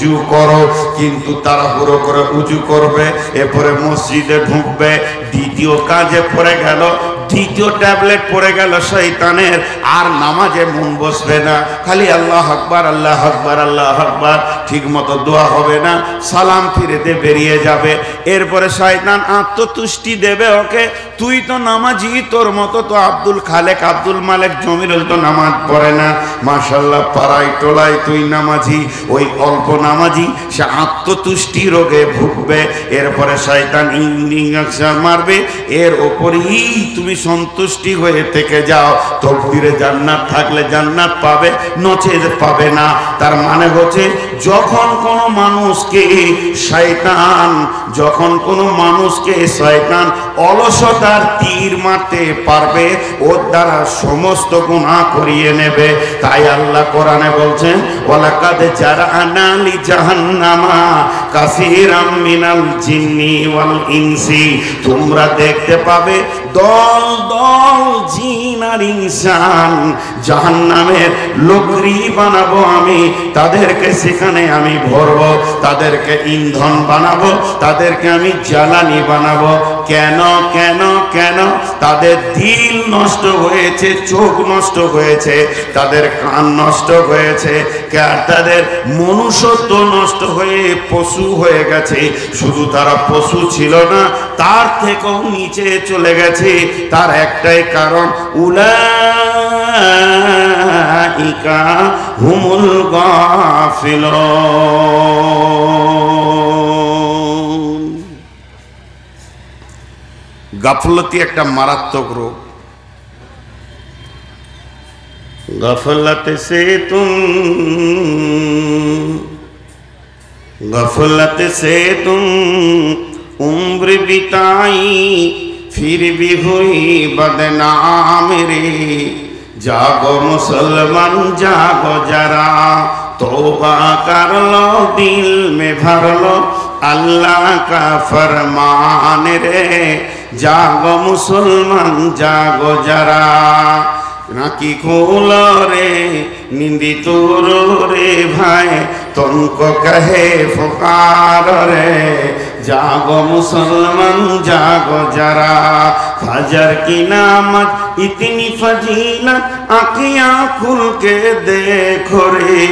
উজু করো, কিন্তু তাড়াহুড়ো করে উজু করবে, এরপরে মসজিদে ঢুকবে, দ্বিতীয় কাজে পড়ে গেল, দ্বিতীয় ট্যাবলেট পড়ে গেল শয়তানের, আর নামাজে মন বসবে না, খালি আল্লাহ আকবার আল্লাহ আকবার আল্লাহ আকবার, ঠিক মতো দোয়া হবে না, সালাম ফিরে দিয়ে বেরিয়ে যাবে। এরপরে শয়তান আত্মতুষ্টি দেবে ওকে, তুই তো নামাজি, তোর মতো তো আব্দুল খালেক আব্দুল মালেক জমিরুল তো নামাজ পড়ে না, মাশাআল্লাহ পাড়ায় টোলায় তুই নামাজি, ওই অল্প নামাজি সে আত্মতুষ্টি রোগে ভুগবে। এরপরে শয়তান ইঞ্জেকশন মারবে, এর ওপরেই তুমি সন্তুষ্টি হয়ে থেকে যাও, তকদিরে জান্নাত থাকলে জান্নাত পাবে, নচেত পাবে না। তার মানে হচ্ছে যখন কোনো মানুষকে শয়তান অলসতার তীর মারতে পারবে, ওর দ্বারা সমস্ত গুনাহ করিয়ে নেবে। তাই আল্লাহ কোরআনে বলছেন, ওয়ালাকাদ জারআনা লি জাহান্নামা কাসীরাম মিনাল জিন্নি ওয়াল ইনসি, তোমরা দেখতে পাবে দল দল জিন আর ইনসান, জাহান্নামের লোকরি বানাবো আমি, তাদেরকে সেখানে আমি ভরবো, তাদেরকে ইন্ধন বানাবো, তাদেরকে আমি জ্বালানি বানাবো। কেন কেন কেন? তাদের দিল নষ্ট হয়েছে, চোখ নষ্ট হয়েছে, তাদের কান নষ্ট হয়েছে, তাদের মনুষ্যত্ব নষ্ট হয়ে পশু হয়ে গেছে। শুধু তারা পশু ছিল না, তার থেকেও নিচে চলে গেছে। তার একটাই কারণ, উলাইকা হুমুল গাফিলুন। গাফলতি একটা মারাত্মক রোগ। गफलत से तुम उम्र बिताई, फिर भी हुई बदनाम रे। जागो मुसलमान जागो जरा, तौबा कर लो, दिल में भर लो अल्लाह का फरमान रे। जागो मुसलमान जागो जरा, नाकी खोलो रे निंदी तोरो रे भाई, तुमको कहे पुकार रे। जागो मुसलमान जागो जरा, फजर की नामत इतनी फजीलत, आँखियाँ खुल के देखो रे।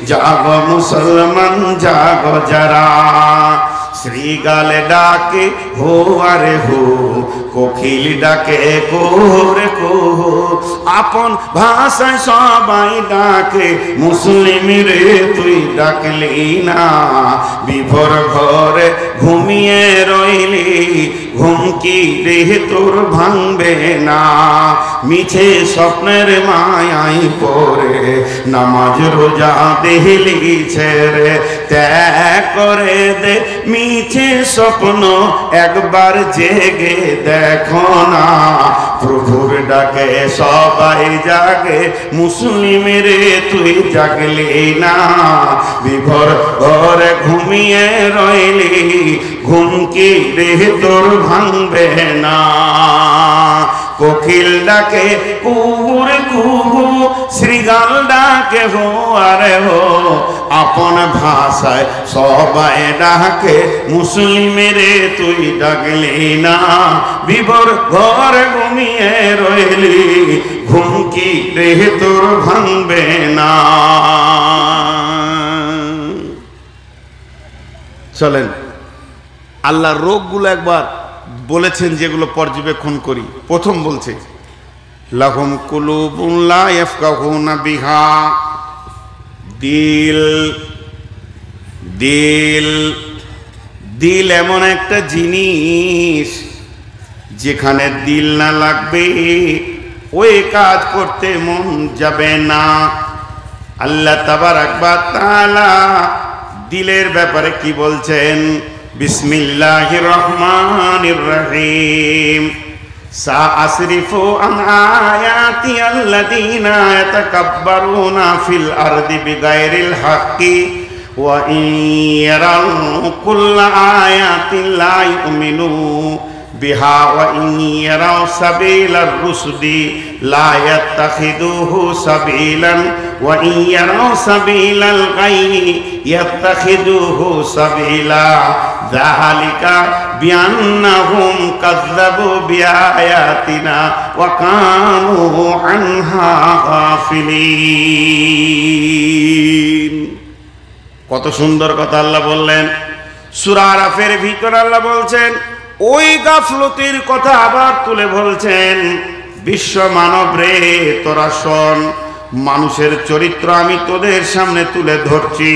जागो मुसलमान जागो जरा, श्रीगाल डाके हो आरे हो, कोकिल डाके कोरे को, आपन भाषा सबाई डाके, मुस्लिम रे तुई डाकली ना। विभोर घरे घुमिए रइली, घुम की रे तोर भांगबे ना। मिछे स्वप्नेर मायाई पड़े, नामाज रोजा देहली छेड़े, त्याग करे दे মিছে স্বপ্ন, একবার জেগে দেখো না। প্রভুর ডাকে সবাই জাগে, মুসলিমের তুই জাগলি না। বিভোর ঘরে ঘুমিয়ে রইলি, ঘুম কি রে তোর ভাঙবে না। কোকিল ডাকে কুহুর কুহু, শ্রীগাল ডাকে হো আরে হো, আপন ভাষায় সবাই ডাকে, মুসলিমের তুই ডাকলি না। বিভোর ঘরে ঘুমিয়ে রইলি, ঘুম কি রে তোর ভাঙবে না। চলেন আল্লাহর রোগগুলো একবার বলেছেন, যেগুলো পর্যবেক্ষণ করি। প্রথম বলছে, লাহুম কুলুবুন লা ইয়াফকাহুনা বিহা। দিল দিল দিল এমন একটা জিনিস, যেখানে দিল না লাগবে ওই কাজ করতে মন যাবে না। আল্লাহ তাবারাক ওয়া তাআলা দিলের ব্যাপারে কি বলছেন? বিসমিল্লাহির রহমানির রহিম। সাআসরিফু আন আয়াতি আল্লাযীনা ইয়াতাকাব্বারুনা ফিল আরদি বিগাইরিল হাক্কি ওয়া ইন ইয়ারাউ কুল্লা আয়াতিন লা ইউমিনু বিহা ওয়া ইন ইয়ারাউ সাবিলার রুশদি লা ইয়াত্তাখিদুহু সাবিলান ওয়া ইন ইয়ারাউ সাবিলাল গায়ি ইয়াত্তাখিদুহু সাবিলা যালিকা বিআন্নাহুম কাযযাবু বিআয়াতিনা ওয়া কানু আনহা গাফিলিন। কত সুন্দর কথা আল্লাহ বললেন। সূরা আরাফের ভিতর আল্লাহ বলছেন, ওই গাফলতির কথা আবার তুলে বলছেন, বিশ্ব মানব রে তোরা শোন, মানুষের চরিত্র আমি তোদের সামনে তুলে ধরছি।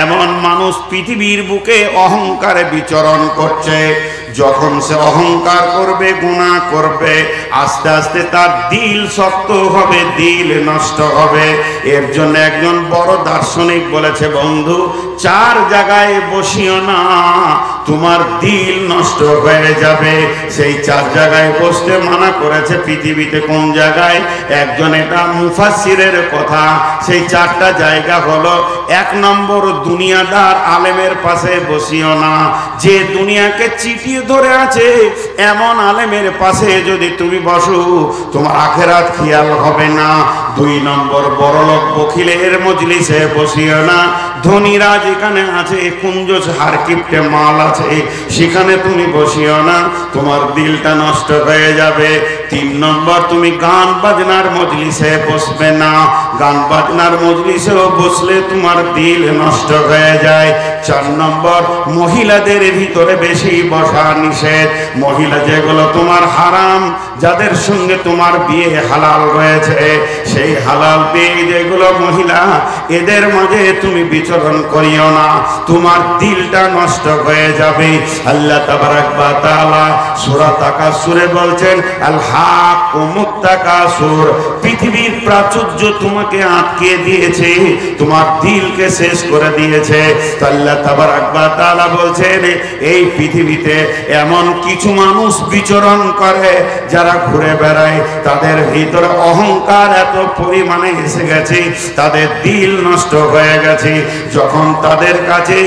এমন মানুষ পৃথিবীর বুকে অহংকারে বিচরণ করছে। যখন সে অহংকার করবে, গুনাহ করবে, আস্তে আস্তে তার দিল শক্ত হবে, দিল নষ্ট হবে। এর জন্য একজন বড় দার্শনিক বলেছে, বন্ধু, 4 জায়গায় বসিও না, তোমার দিল নষ্ট হয়ে যাবে। সেই 4 জায়গায় বসতে মানা করেছে পৃথিবীতে। কোন জায়গায়? একজন, এটা মুফাসসিরের কথা। সেই 4টা জায়গা হলো, 1 নম্বর, দুনিয়াদার আলেমের পাশে বসিও না। যে দুনিয়াকে চিটিয়ে ধরে আছে এমন আলেমের পাশে যদি তুমি বসো, তোমার আখেরাত খেয়াল হবে না। 2 নম্বর, বড়লোক বখিলের মজলিসে বসিও না। ধনীরা যেখানে আছে, কুঞ্জ হারকিপটে মাল আছে, সেখানে তুমি বসিও না, তোমার দিলটা নষ্ট হয়ে যাবে। 3 নম্বর, তুমি গান বাজনার মজলিসে বসবে না। গান বাজনার মজলিসেও বসলে তোমার দিল নষ্ট হয়ে যায়। 4 নম্বর, মহিলাদের ভিতরে বেশি বসা নিষেধ। মহিলা যেগুলো তোমার হারাম, যাদের সঙ্গে তোমার বিয়ে হালাল রয়েছে, সেই হালাল বিয়ে যেগুলো মহিলা, এদের মাঝে তুমি বিচরণ করিও না, তোমার দিলটা নষ্ট হয়ে যাবে। আল্লাহ তাবারাক ওয়া তাআলা সূরা তাকাসুরে বলছেন, আল হাকুমুত তাকাসুর, পৃথিবীর প্রাচুর্য তোমাকে আটকে দিয়েছে, তোমার দিলকে শেষ করে দিয়েছে। আল্লাহ তাবারাক ওয়া তাআলা বলছেন, এই পৃথিবীতে এমন কিছু মানুষ বিচরণ করে যারা ঘুরে বেড়ায়, তাদের ভিতরে অহংকার এত পরিমাণে এসে গেছে, তাদের দিল নষ্ট হয়ে গেছে। যখন তাদের কাছে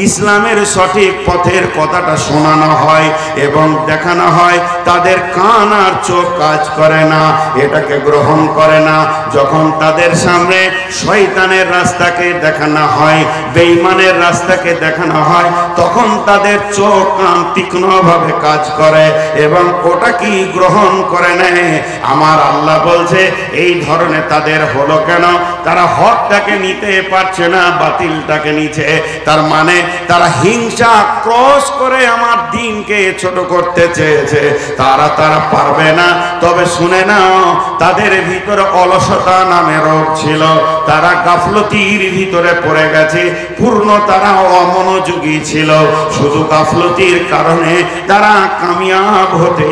ইসলামের সঠিক পথের কথাটা শোনানো হয় এবং দেখানো হয়, তাদের কান আর চোখ কাজ করে না, এটাকে গ্রহণ করে না। যখন তাদের সামনে শয়তানের রাস্তাকে দেখানো হয়, বেঈমানের রাস্তাকে দেখানো হয়, তখন তাদের চোখ কান তীক্ষ্ণভাবে কাজ করে এবং ওটা কি গ্রহণ করে নেয়। আমার আল্লাহ বলছে, এই ধরনের তাদের হলো কেন? তারা হকটাকে নিতে পারছে না, বাতিলটাকে নিচ্ছে। তার মানে তারা হিংসা, ক্রোশ করে আমার দিনকে ছোট করতে চেয়েছে। তারা পারবে না। তবে শুনে নাও, তাদের ভিতরে অলসতা নামে রোগ ছিল, তারা গাফলতির ভিতরে পড়ে গেছে। পূর্ণ তারা অমনোযোগী ছিল, শুধু গাফলতির কারণে তারা কামিয়াব হতে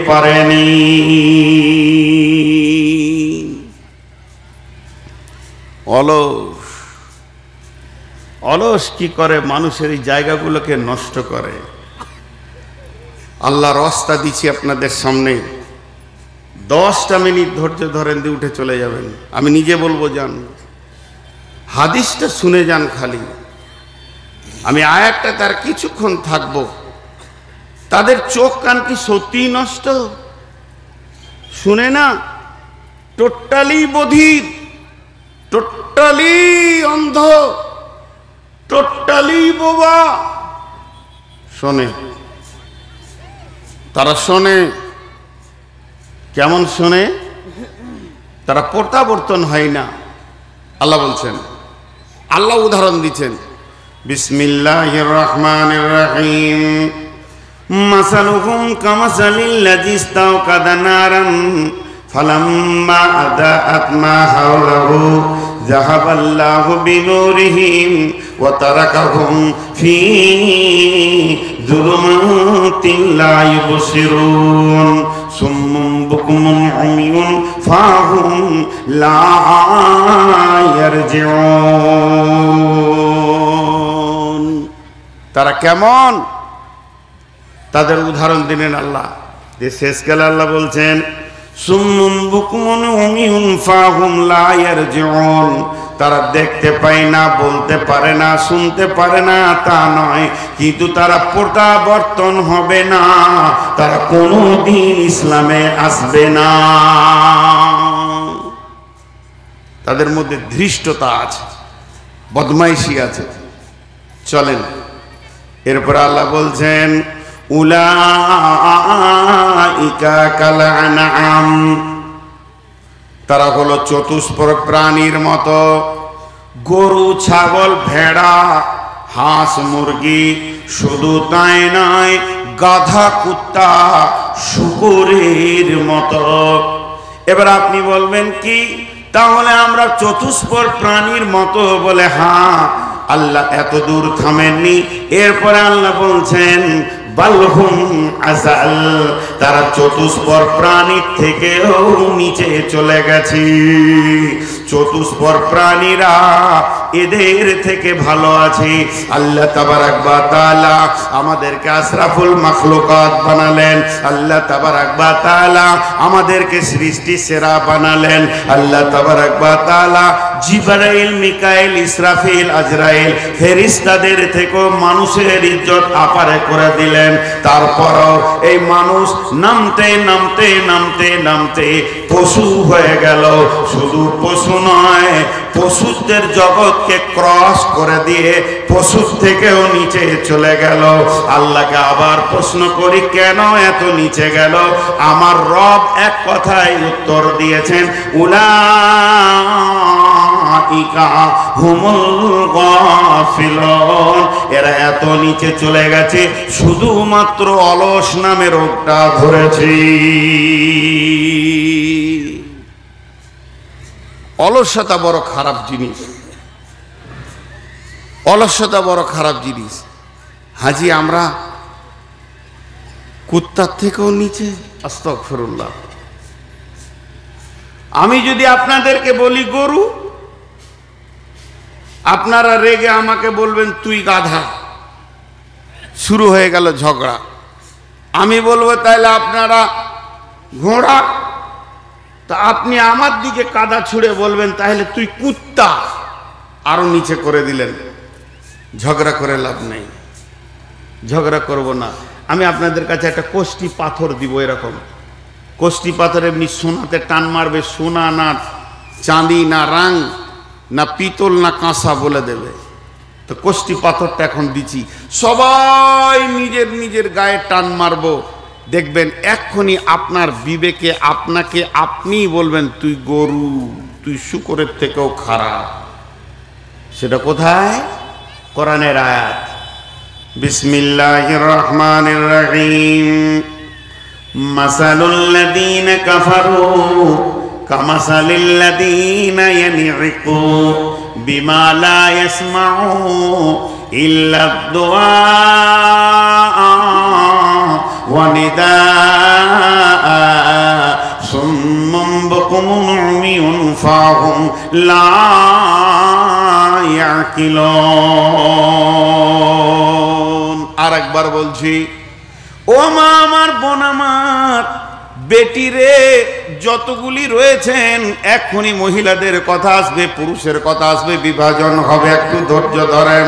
পারেনি। অলস কি করে? মানুষের এই জায়গাগুলোকে নষ্ট করে। আল্লাহর রাস্তা দিচ্ছি আপনাদের সামনে, 10টা মিনিট ধৈর্য ধরেন, দিয়ে উঠে চলে যাবেন। আমি নিজে বলবো, যান হাদিসটা শুনে যান খালি। আমি আয়াতটা তার কিছুক্ষণ থাকবো। তাদের চোখ কান কি সত্যি নষ্ট? শুনে না, টোটালি বধির, টোটালি অন্ধ, টোটালি বোবা। শোনে, তারা শোনে। কেমন শোনে? তারা প্রত্যাবর্তন হয় না। আল্লাহ বলছেন, আল্লাহ উদাহরণ দিচ্ছেন, বিসমিল্লাহির রহমানির রহিম, মাসালুহুম কামাসালিল্লাযী ইস্তাওকাদা নারান ফালাম্মা আদাআত মা হাওলাহু যাহাবাল্লাহু বিনূরিহিম ওয়া তারাকাহুম ফী যুলুমাতিন লা ইউবসিরুন সুম্মুন বুকুমুন উমিয়ুন ফাহুম লা ইয়ারজিউন। তারা কেমন? তাদের উদাহরণ দিলেন আল্লাহ। যে শেষকালে আল্লাহ বলছেন, সুম্মুম বুকমুন উমিয়ুন ফাহুম লা ইয়ারজিউন, তারা দেখতে পায় না, বলতে পারে না, শুনতে পারে না তা নয়, কিন্তু তারা প্রত্যাবর্তন হবে না, তারা কোনোদিন ইসলামে আসবে না। তাদের মধ্যে ধৃষ্টতা আছে, বদমাইশি আছে। চলেন এরপর আল্লাহ বলছেন উলাইকা কাল আনআম, তারা হলো চতুষ্পদ প্রাণীর মতো, গরু, ছাগল, ভেড়া, হাঁস, মুরগি, শুধু তাই নয়, গাধা, কুত্তা, শুকরের মতো। এবার আপনি বলবেন কি তাহলে আমরা চতুষ্পদ প্রাণীর মতো? বলে হ্যাঁ। আল্লাহ এত দূর থামেননি, এরপরে আল্লাহ বলছেন বালহুম আযাল, তারা চতুষ্পদ প্রাণীর থেকেও নিচে চলে গেছে। চতুষ্পদ প্রাণীরা এদের থেকে ভালো আছে। আল্লাহ তাবারাক ওয়া তাআলা আমাদেরকে আশরাফুল মাখলুকাত বানালেন, আল্লাহ তাবারাক ওয়া তাআলা আমাদেরকে সৃষ্টি সেরা বানালেন। আল্লাহ তাবারাক ওয়া তাআলা জিবরাইল, মিকাইল, ইসরাফিল, আজরাইল ফেরেশতাদের থেকেও মানুষের ইজ্জত আপারে করে দিলেন। তারপরও এই মানুষ নামতে নামতে নামতে নামতে পশু হয়ে গেল। শুধু পশু নয়, পশুদের জগৎকে ক্রস করে দিয়ে পশুর থেকেও নিচে চলে গেল। আল্লাহকে আবার প্রশ্ন করি কেন এত নিচে গেল? আমার রব এক কথায় উত্তর দিয়েছেন উলাইকা হুমুল গাফিলুন, এরা এত নিচে চলে গেছে শুধুমাত্র অলস নামে রোগটা ধরেছে। অলসতা বড় খারাপ জিনিস, অলসতা বড় খারাপ জিনিস। হাজি আমরা কুত্তার থেকেও নিচে, আস্তাগফিরুল্লাহ। আমি যদি আপনাদেরকে বলি গরু, আপনারা রেগে আমাকে বলবেন তুই গাধা, শুরু হয়ে গেল ঝগড়া। আমি বলবো তাহলে আপনারা ঘোড়া, তা আপনি আমার দিকে কাদা ছুঁড়ে বলবেন তাহলে তুই কুত্তা, আরো নিচে করে দিলেন। ঝগড়া করে লাভ নেই, ঝগড়া করব না। আমি আপনাদের কাছে একটা কোষ্টি পাথর দিব, এরকম কোষ্টি পাথর এমনি সোনাতে টান মারবে, সোনা না চাঁদি না রাং না পিতল না কাঁসা বলে দেবে। তো কোষ্টি পাথরটা এখন দিচ্ছি, সবাই নিজের নিজের গায়ে টান মারবো, দেখবেন এক্ষুনি আপনার বিবেকে আপনাকে আপনি বলবেন তুই গরু, তুই শুকরের থেকেও খারাপ। সেটা কোথায়? কোরআনের আয়াত। বিসমিল্লাহির রহমানির রহিম। মাসালুল লাযীনা কাফারু কামাসালিল লাযীনা ইয়ানইকু বিমা লা ইয়াসমাউ ইল্লা দুআ ওয়া নিদাআ সুম্মুম বুকুমুন উমিয়ুন ফাহুম লা ইয়াকিলুন। আরেকবার বলছি, ও মা আমার, বোন আমার, বেটি রে, যতগুলি রয়েছেন এক্ষুনি মহিলাদের কথা আসবে, পুরুষের কথা আসবে, বিভাজন হবে, একটু ধৈর্য ধরেন।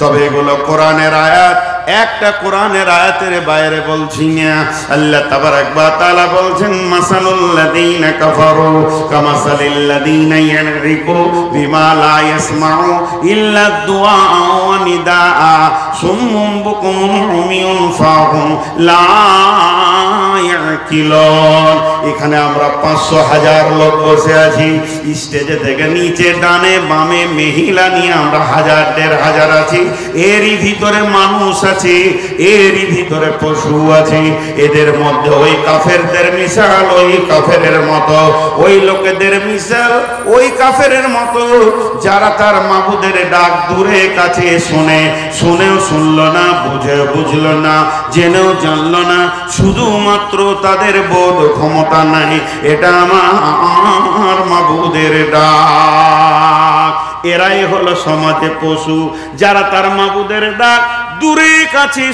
তবে এগুলো কোরআনের আয়াত, একটা কোরআনের আয়াতের বাইরে বলছি না। আল্লাহ তাবারাক ওয়া তাআলা বলছেন মাসালুল লাযীনা কাফারু কামাসালিল লাযীনা ইয়ানরিকু বিমা লা ইয়াসমাউ ইল্লা দুআ ওয়া নিদাআ সুম্মুম বুকুমুন উমিয়ুন ফাহুম লা ইয়াকিলুন। এখানে আমরা 500,000 লোক বসে আছি, স্টেজে থেকে নিচে ডানে বামে মহিলা নিয়ে আমরা 1000-1500 আছি। এরই ভিতরে মানুষ আছে, এরই ভিতরে পশু আছে। এদের মধ্যে ওই কাফেরদের মিশাল ওই কাফেরের মতো, ওই লোকেদের মিশাল ওই কাফেরের মতো, যারা তার মাবুদের ডাক দূরে কাছে শুনে, শুনেও শুনল না, বুঝেও বুঝল না, জেনেও জানল না, শুধুমাত্র তাদের বোধ ক্ষমতা নাই এটা আমার মাবুদের ডাক। এরাই হলো সমাজে পশু, যারা তার মাবুদের ডাক দূরে কাছে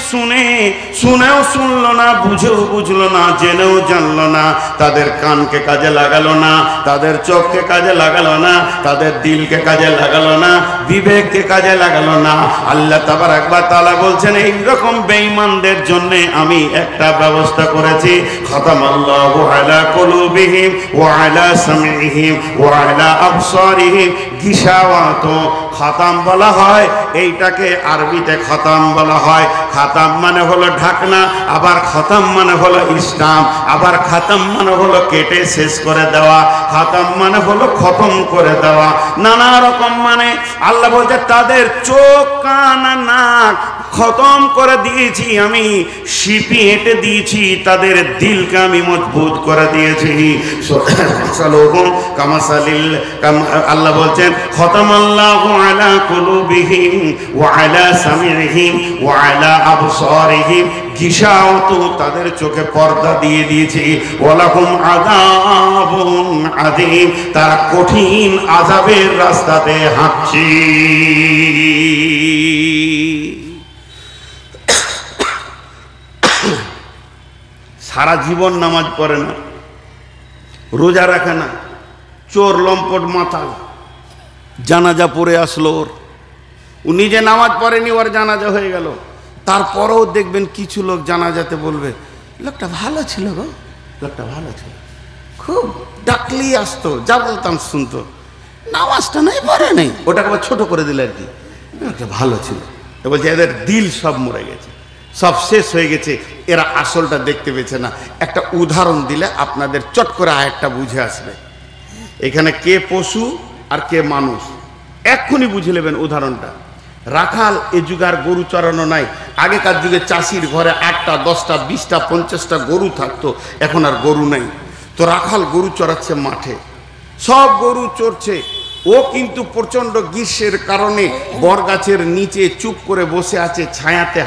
শুনেও শুনলো না, বুঝেও বুঝলো না, জেনেও জানলো না, তাদের কানকে কাজে লাগালো না, তাদের চোখকে কাজে লাগালো না, তাদের দিলকে কাজে লাগালো না, বিবেককে কাজে লাগালো না। আল্লাহ তাবারক ওয়া তাআলা বলছেন এইরকম বেঈমানদের জন্য আমি একটা ব্যবস্থা করেছি, খাতামাল্লাহু আলা কুলুবিহিম ওয়া আলা সামিইহিম ওয়া আলা আবসারিহিম গিশাওয়াত। খাতাম বলা হয় এইটাকে আরবিতে খতম বলা হয়। খাতাম মানে হলো ঢাকনা, আবার খতম মানে হলো ইসলাম, আবার খাতাম মানে হলো কেটে শেষ করে দেওয়া, খাতাম মানে হলো খতম করে দেওয়া, নানা রকম মানে। আল্লাহ বলছে তাদের চোখ কান নাক খতম করে দিয়েছি আমি, শিপি এঁটে দিয়েছি, তাদের দিলকে আমি মজবুত করে দিয়েছি। আল্লাহ বলছেন খতামাল্লাহু আলা কুলুবিহিম ওয়া আলা সামিইহিম ওয়া আলা আবসারিহিম গিশাওয়াতু, তাদের চোখে পর্দা দিয়ে দিয়েছি। ওয়ালাহুম আযাবুন আযীম, তারা কঠিন আযাবের রাস্তাতে হাঁটছে। সারা জীবন নামাজ পড়ে না, রোজা রাখে না, চোর লম্পট মাতাল, জানাজা পড়ে আসলো ওর, ও নিজে নামাজ পড়েনি, ওর জানাজা হয়ে গেল। তারপরেও দেখবেন কিছু লোক জানাজাতে বলবে লোকটা ভালো ছিল গো, লোকটা ভালো ছিল, খুব ডাকলেই আসতো, যা বলতাম শুনতো, নামাজটা নাই পড়ে নেই, ওটাকে আবার ছোট করে দিলে আর কি, লোকটা ভালো ছিল। বলছে এদের দিল সব মরে গেছে, সব শেষ হয়ে গেছে, এরা আসলটা দেখতে পেয়েছে না। একটা উদাহরণ দিলে আপনাদের চট করে আয়াতটা বুঝে আসবে। এখানে কে পশু আর কে মানুষ এক্ষুনি বুঝে নেবেন উদাহরণটা। রাখাল এ যুগে আর গরু চড়ানো নাই। আগেকার যুগে চাষির ঘরে 8টা 10টা 20টা 50টা গরু থাকতো, এখন আর গরু নাই। তো রাখাল গরু চড়াচ্ছে মাঠে, সব গরু চড়ছে, ও কিন্তু প্রচন্ড গ্রীষ্মের কারণে বরগাছের নিচে চুপ করে বসে আছে ছায়াতে।